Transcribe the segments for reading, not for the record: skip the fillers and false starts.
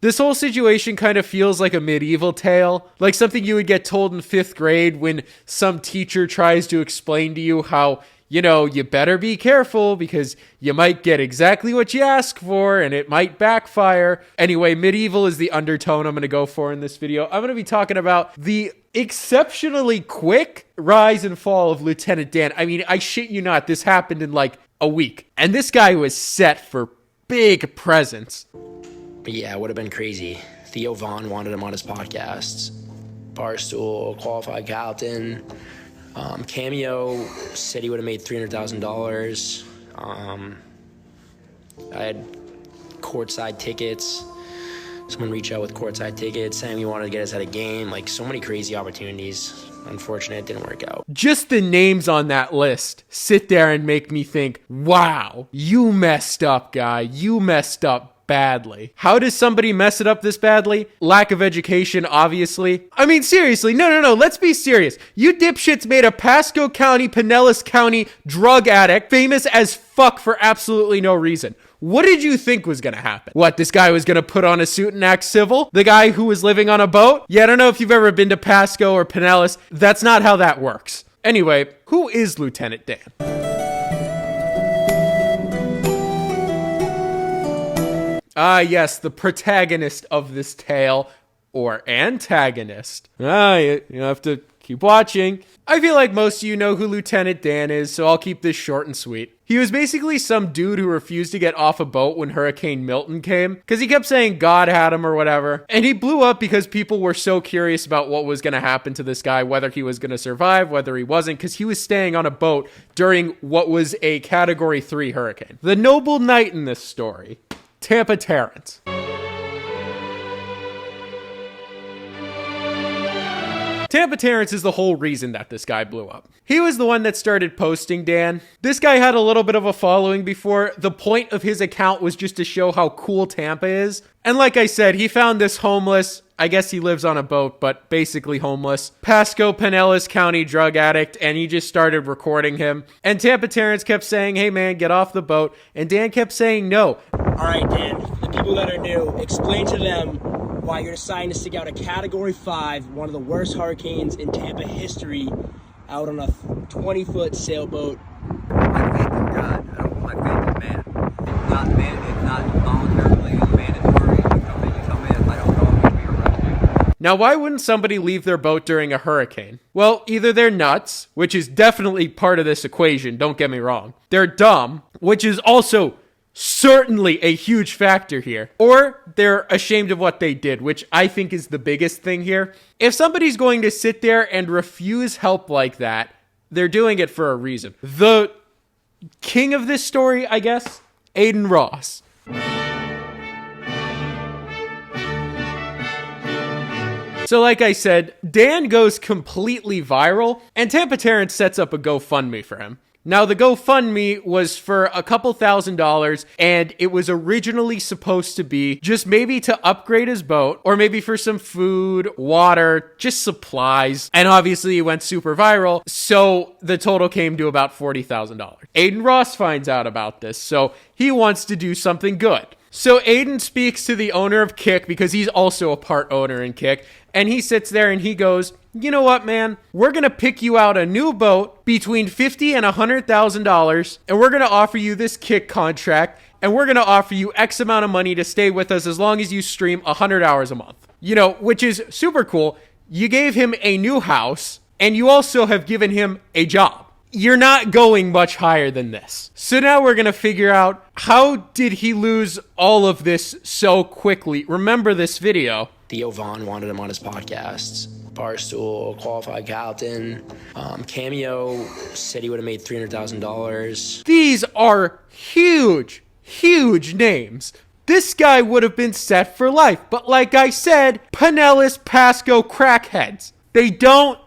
This whole situation kind of feels like a medieval tale, like something you would get told in 5th grade when some teacher tries to explain to you how, you know, you better be careful because you might get exactly what you ask for and it might backfire. Anyway, medieval is the undertone I'm going to go for in this video. I'm going to be talking about the exceptionally quick rise and fall of Lieutenant Dan. I mean, I shit you not, this happened in like a week. And this guy was set for big presents. But yeah, it would have been crazy. Theo Vaughn wanted him on his podcasts. Barstool, Qualified Captain. Cameo said he would have made $300,000. I had courtside tickets. Someone reached out with courtside tickets saying he wanted to get us at a game. Like, so many crazy opportunities. Unfortunately, it didn't work out. Just the names on that list sit there and make me think, wow, you messed up, guy. You messed up badly. How does somebody mess it up this badly? Lack of education, obviously. I mean, seriously, no, let's be serious. You dipshits made a Pasco County, Pinellas County drug addict famous as fuck for absolutely no reason. What did you think was gonna happen? What, this guy was gonna put on a suit and act civil? The guy who was living on a boat? Yeah, I don't know if you've ever been to Pasco or Pinellas. That's not how that works. Anyway, who is Lieutenant Dan? Ah, yes, the protagonist of this tale, or antagonist. You have to keep watching. I feel like most of you know who Lieutenant Dan is, so I'll keep this short and sweet. He was basically some dude who refused to get off a boat when Hurricane Milton came, because he kept saying God had him or whatever. And he blew up because people were so curious about what was going to happen to this guy, whether he was going to survive, whether he wasn't, because he was staying on a boat during what was a Category 3 hurricane. The noble knight in this story, Tampa Terrence. Tampa Terrence is the whole reason that this guy blew up. He was the one that started posting Dan. This guy had a little bit of a following before. The point of his account was just to show how cool Tampa is. And like I said, he found this homeless, I guess he lives on a boat, but basically homeless, Pasco, Pinellas County drug addict, and he just started recording him. And Tampa Terrence kept saying, hey man, get off the boat. And Dan kept saying no. All right, Dan, the people that are new, explain to them why you're deciding to stick out a Category 5, one of the worst hurricanes in Tampa history, out on a 20-foot sailboat. My faith in God. I don't put my faith in man. It's not voluntarily mandatory. You come in. If I don't go, I'm going to be arrested. Now, why wouldn't somebody leave their boat during a hurricane? Well, either they're nuts, which is definitely part of this equation, don't get me wrong. They're dumb, which is also certainly a huge factor here. Or they're ashamed of what they did, which I think is the biggest thing here. If somebody's going to sit there and refuse help like that, they're doing it for a reason. The king of this story, I guess, Aiden Ross. So like I said, Dan goes completely viral, and Tampa Terrence sets up a GoFundMe for him. Now, the GoFundMe was for a couple $1,000s, and it was originally supposed to be just maybe to upgrade his boat, or maybe for some food, water, just supplies. And obviously, it went super viral, so the total came to about $40,000. Aiden Ross finds out about this, so he wants to do something good. So Aiden speaks to the owner of Kick, because he's also a part owner in Kick, and he sits there and he goes, you know what, man? We're going to pick you out a new boat between $50,000 and $100,000, and we're going to offer you this Kick contract, and we're going to offer you X amount of money to stay with us as long as you stream 100 hours a month. You know, which is super cool. You gave him a new house, and you also have given him a job. You're not going much higher than this. So now we're going to figure out, how did he lose all of this so quickly? Remember this video. Theo Vaughn wanted him on his podcasts. Barstool, Qualified Captain. Cameo said he would have made $300,000. These are huge, huge names. This guy would have been set for life. But like I said, Pinellas Pasco crackheads. They don't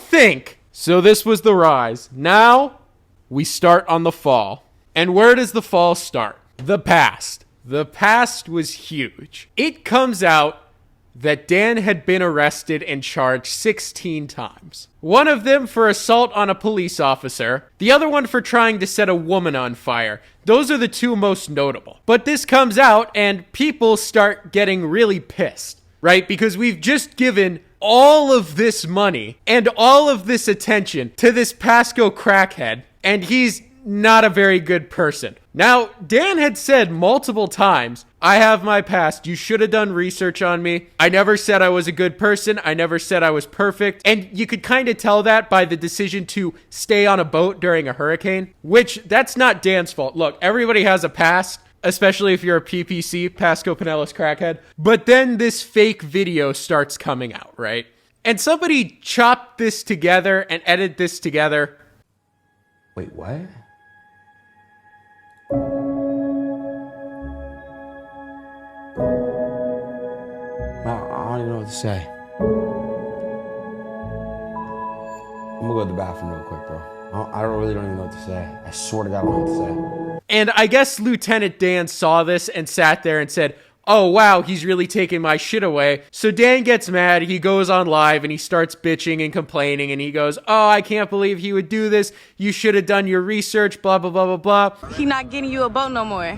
think. So this was the rise. Now we start on the fall. And where does the fall start? The past. The past was huge. It comes out that Dan had been arrested and charged 16 times. One of them for assault on a police officer, the other one for trying to set a woman on fire. Those are the two most notable. But this comes out and people start getting really pissed, right? Because we've just given all of this money and all of this attention to this Pasco crackhead, and he's not a very good person. Now, Dan had said multiple times, I have my past. You should have done research on me. I never said I was a good person. I never said I was perfect. And you could kind of tell that by the decision to stay on a boat during a hurricane, which that's not Dan's fault. Look, everybody has a past, especially if you're a PPC, Pasco Pinellas crackhead. But then this fake video starts coming out, right? And somebody chopped this together and edited this together. Wait, what? I don't even know what to say. I'm gonna go to the bathroom real quick, bro. I really don't even know what to say. I swear to God, I don't know what to say. And I guess Lieutenant Dan saw this and sat there and said, oh, wow, he's really taking my shit away. So Dan gets mad. He goes on live and he starts bitching and complaining. And he goes, oh, I can't believe he would do this. You should have done your research, blah, blah, blah, blah, blah. He not getting you a boat no more.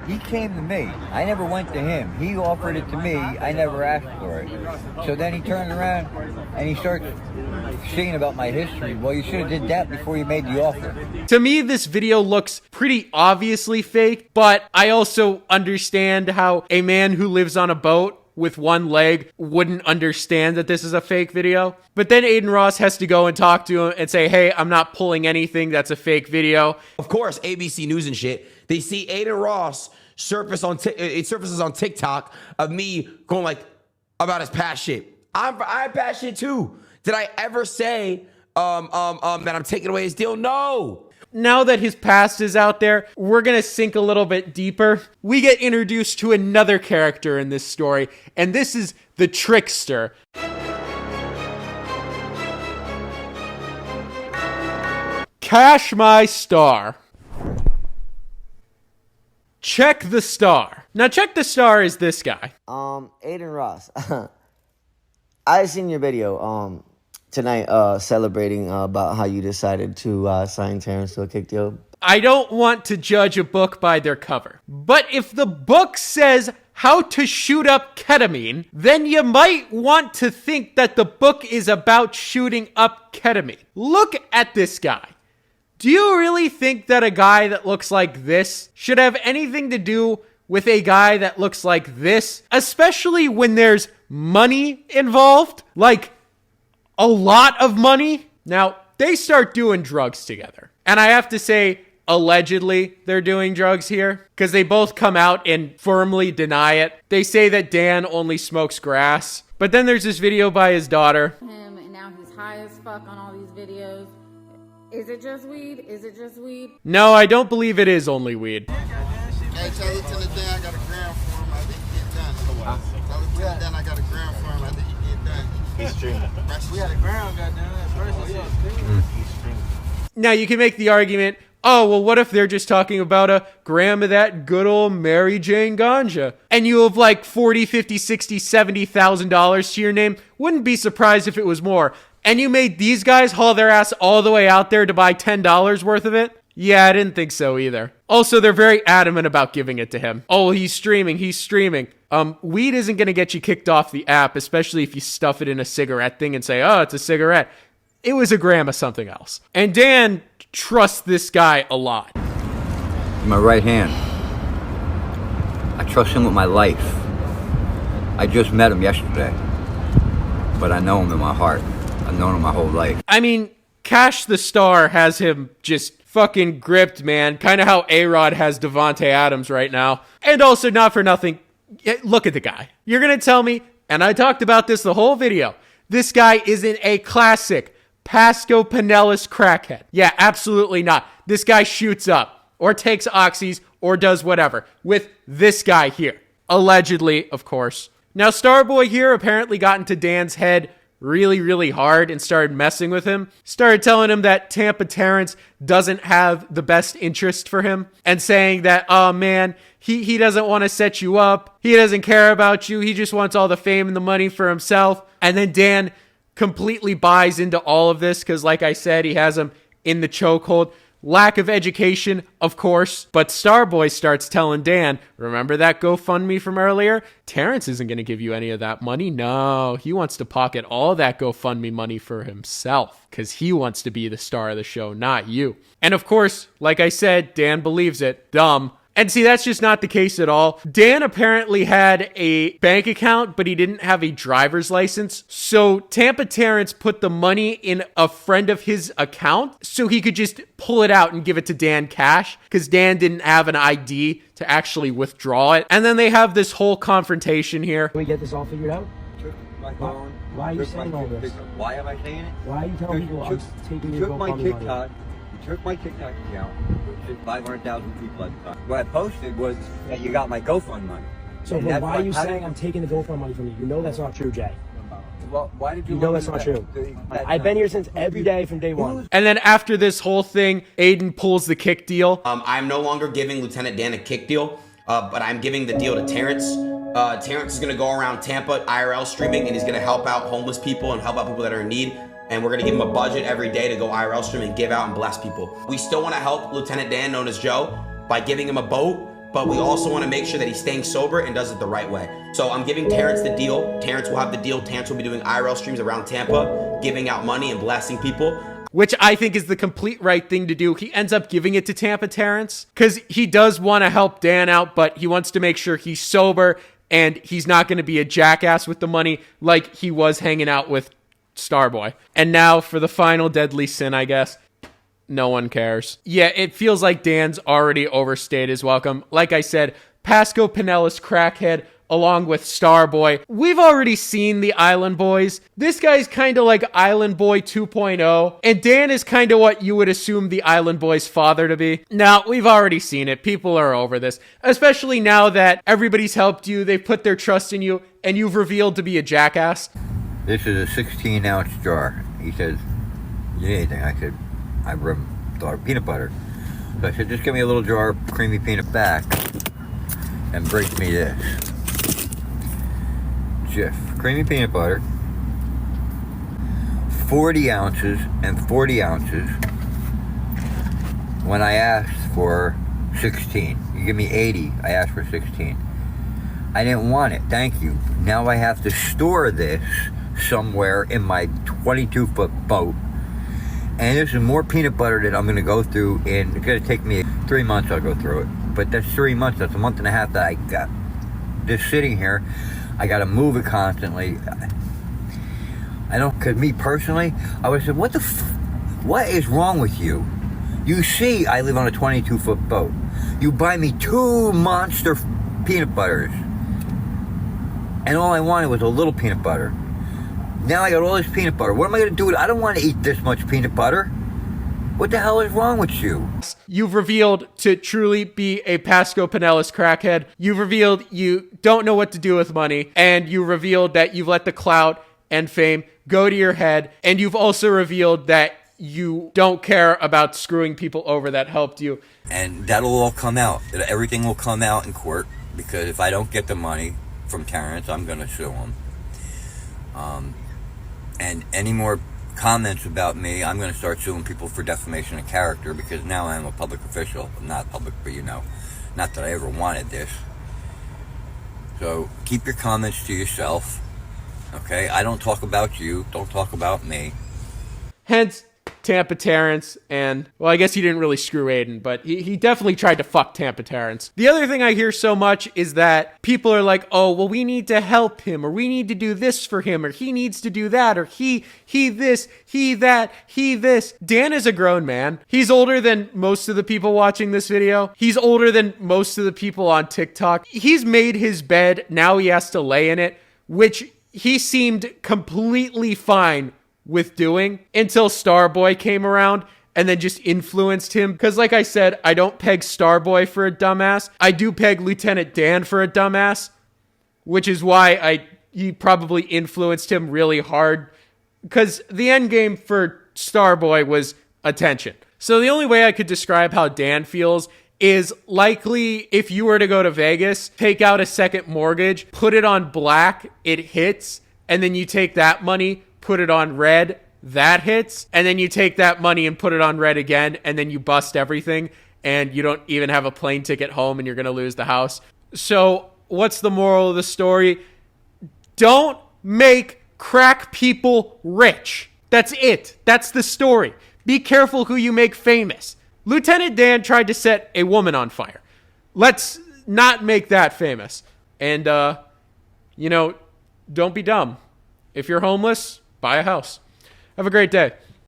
He came to me. I never went to him. He offered it to me. I never asked for it. So then he turned around and he starts saying about my history. Well, you should have did that before you made the offer. To me, this video looks pretty obviously fake, but I also understand how a man who lives on a boat with one leg wouldn't understand that this is a fake video. But then Aiden Ross has to go and talk to him and say, hey, I'm not pulling anything. That's a fake video. Of course, ABC News and shit, they see Aiden Ross it surfaces on TikTok of me going like about his past shit. I'm past shit too. Did I ever say that I'm taking away his deal? No. Now that his past is out there, we're going to sink a little bit deeper. We get introduced to another character in this story, and this is the Trickster. Cash my star. Check the star. Now, Check the Star is this guy. Aiden Ross. I seen your video tonight celebrating about how you decided to sign Terrence to a kick deal. I don't want to judge a book by their cover, but if the book says how to shoot up ketamine, then you might want to think that the book is about shooting up ketamine. Look at this guy. Do you really think that a guy that looks like this should have anything to do with a guy that looks like this? Especially when there's money involved? Like, a lot of money? Now, they start doing drugs together. And I have to say, allegedly, they're doing drugs here. Because they both come out and firmly deny it. They say that Dan only smokes grass. But then there's this video by his daughter. Him, and now he's high as fuck on all these videos. Is it just weed? Is it just weed? No, I don't believe it is only weed. Hey, tell Lieutenant Dan I got a gram for him. I think he get done. Tell Lieutenant Dan I got a gram for him. I think he get done. He's streaming. We had a gram, goddamn. He's streaming. Now, you can make the argument, oh, well, what if they're just talking about a gram of that good old Mary Jane ganja? And you have like $40, $50, $60, $70,000 to your name? Wouldn't be surprised if it was more. And you made these guys haul their ass all the way out there to buy $10 worth of it? Yeah, I didn't think so either. Also, they're very adamant about giving it to him. Oh, he's streaming. Weed isn't going to get you kicked off the app, especially if you stuff it in a cigarette thing and say, oh, it's a cigarette. It was a gram of something else. And Dan trusts this guy a lot. My right hand. I trust him with my life. I just met him yesterday, but I know him in my heart. I've known him my whole life. I mean, Cash the Star has him just fucking gripped, man. Kind of how A-Rod has Devontae Adams right now. And also, not for nothing, look at the guy. You're going to tell me, and I talked about this the whole video, this guy isn't a classic Pasco Pinellas crackhead. Yeah, absolutely not. This guy shoots up, or takes oxys, or does whatever, with this guy here. Allegedly, of course. Now, Starboy here apparently got into Dan's head really, really hard and started messing with him. Started telling him that Tampa Terrence doesn't have the best interest for him and saying that, oh man, he doesn't want to set you up. He doesn't care about you. He just wants all the fame and the money for himself. And then Dan completely buys into all of this because, like I said, he has him in the chokehold. Lack of education, of course, but Starboy starts telling Dan, remember that GoFundMe from earlier? Terrence isn't going to give you any of that money. No, he wants to pocket all that GoFundMe money for himself because he wants to be the star of the show, not you. And of course, like I said, Dan believes it. Dumb. And see, that's just not the case at all. Dan apparently had a bank account, but he didn't have a driver's license. So Tampa Terrence put the money in a friend of his account so he could just pull it out and give it to Dan cash because Dan didn't have an ID to actually withdraw it. And then they have this whole confrontation here. Can we get this all figured out? My phone. Why are you saying all this? Why am I saying it? Why are you telling people I'm taking your my GoFundMe TikTok. money? You took my TikTok account, which is 500,000 people at the time. What I posted was that you got my GoFundMe money. So but why are you saying I'm taking the GoFundMe money from you? You know that's not true, Jay. Well, why did you know that's not true? I've been here since every day from day one. And then after this whole thing, Aiden pulls the kick deal. I'm no longer giving Lieutenant Dan a kick deal, but I'm giving the deal to Terrence. Terrence is going to go around Tampa IRL streaming, and he's going to help out homeless people and help out people that are in need. And we're going to give him a budget every day to go IRL stream and give out and bless people. We still want to help Lieutenant Dan, known as Joe, by giving him a boat, but we also want to make sure that he's staying sober and does it the right way. So I'm giving Terrence the deal. Terrence will have the deal. Terrence will be doing IRL streams around Tampa, giving out money and blessing people. Which I think is the complete right thing to do. He ends up giving it to Tampa Terrence because he does want to help Dan out, but he wants to make sure he's sober and he's not going to be a jackass with the money like he was hanging out with Starboy. And now for the final deadly sin, I guess. No one cares. Yeah, it feels like Dan's already overstayed his welcome. Like I said, Pasco Pinellas crackhead along with Starboy. We've already seen the Island Boys. This guy's kind of like Island Boy 2.0, and Dan is kind of what you would assume the Island Boy's father to be. Now, we've already seen it. People are over this, especially now that everybody's helped you, they've put their trust in you, and you've revealed to be a jackass. This is a 16-ounce jar. He says, you need anything? I said, I thought of peanut butter. So I said, just give me a little jar of creamy peanut back and bring me this. Jif, creamy peanut butter, 40 ounces and 40 ounces when I asked for 16. You give me 80, I asked for 16. I didn't want it, thank you. Now I have to store this somewhere in my 22-foot boat. And this is more peanut butter that I'm going to go through in, it's going to take me 3 months, I'll go through it. But that's 3 months, that's a month and a half that I got this sitting here. I got to move it constantly. I don't, because me personally, I would have said, what is wrong with you? You see I live on a 22-foot boat. You buy me 2 monster peanut butters. And all I wanted was a little peanut butter. Now I got all this peanut butter. What am I going to do with it? I don't want to eat this much peanut butter. What the hell is wrong with you? You've revealed to truly be a Pasco Pinellas crackhead. You've revealed you don't know what to do with money. And you revealed that you've let the clout and fame go to your head. And you've also revealed that you don't care about screwing people over that helped you. And that'll all come out. Everything will come out in court. Because if I don't get the money from Terrence, I'm going to sue him. And any more comments about me, I'm going to start suing people for defamation of character, because now I am a public official. I'm not public, but you know, not that I ever wanted this. So keep your comments to yourself, okay? I don't talk about you. Don't talk about me. Hence, Tampa Terrence, and, well, I guess he didn't really screw Aiden, but he definitely tried to fuck Tampa Terrence. The other thing I hear so much is that people are like, oh, well, we need to help him, or we need to do this for him, or he needs to do that, or he this, he that, he this. Dan is a grown man. He's older than most of the people watching this video. He's older than most of the people on TikTok. He's made his bed, now he has to lay in it, which he seemed completely fine with doing until Starboy came around and then just influenced him. Because like I said, I don't peg Starboy for a dumbass. I do peg Lieutenant Dan for a dumbass, which is why he probably influenced him really hard because the end game for Starboy was attention. So the only way I could describe how Dan feels is likely if you were to go to Vegas, take out a second mortgage, put it on black, it hits, and then you take that money, put it on red, that hits, and then you take that money and put it on red again, and then you bust everything, and you don't even have a plane ticket home, and you're going to lose the house. So what's the moral of the story? Don't make crack people rich. That's it. That's the story. Be careful who you make famous. Lieutenant Dan tried to set a woman on fire. Let's not make that famous. And, don't be dumb. If you're homeless, buy a house. Have a great day.